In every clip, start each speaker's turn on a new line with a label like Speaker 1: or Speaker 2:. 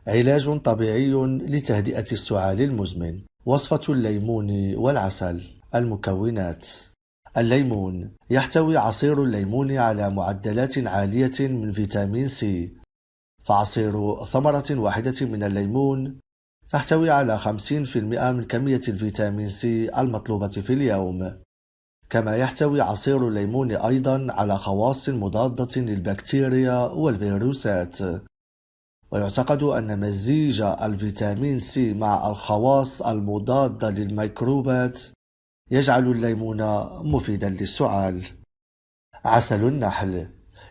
Speaker 1: علاج طبيعي لتهدئة السعال المزمن. وصفة الليمون والعسل. المكونات: الليمون يحتوي عصير الليمون على معدلات عالية من فيتامين سي، فعصير ثمرة واحدة من الليمون تحتوي على 50% من كمية الفيتامين سي المطلوبة في اليوم. كما يحتوي عصير الليمون أيضا على خواص مضادة للبكتيريا والفيروسات، ويعتقد أن مزيج الفيتامين سي مع الخواص المضادة للميكروبات يجعل الليمون مفيدا للسعال. عسل النحل: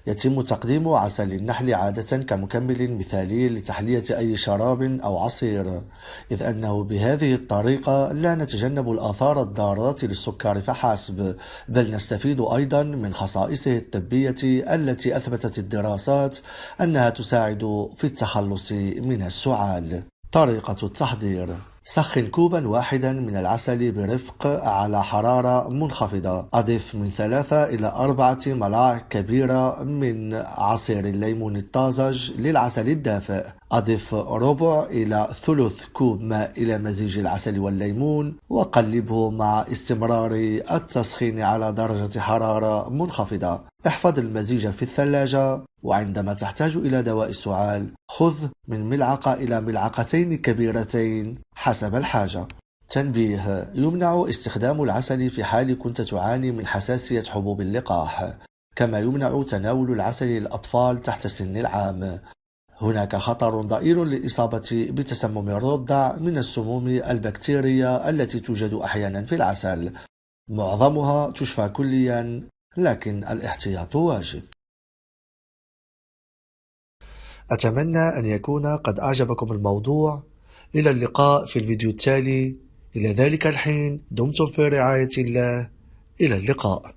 Speaker 1: يتم تقديم عسل النحل عادة كمكمل مثالي لتحلية أي شراب أو عصير، إذ أنه بهذه الطريقة لا نتجنب الآثار الضارة للسكر فحسب، بل نستفيد أيضا من خصائصه الطبية التي أثبتت الدراسات أنها تساعد في التخلص من السعال. طريقة التحضير: سخن كوبا واحدا من العسل برفق على حرارة منخفضة. أضف من 3 إلى 4 ملاعق كبيرة من عصير الليمون الطازج للعسل الدافئ. أضف ربع إلى ثلث كوب ماء إلى مزيج العسل والليمون، وقلبه مع استمرار التسخين على درجة حرارة منخفضة. احفظ المزيج في الثلاجة، وعندما تحتاج إلى دواء السعال خذ من ملعقة إلى ملعقتين كبيرتين حسب الحاجة. تنبيه: يمنع استخدام العسل في حال كنت تعاني من حساسية حبوب اللقاح، كما يمنع تناول العسل للأطفال تحت سن العام. هناك خطر ضئيل للإصابة بتسمم الرضع من السموم البكتيرية التي توجد أحيانا في العسل، معظمها تشفى كليا، لكن الاحتياط واجب. أتمنى أن يكون قد أعجبكم الموضوع. إلى اللقاء في الفيديو التالي. إلى ذلك الحين دمتم في رعاية الله. إلى اللقاء.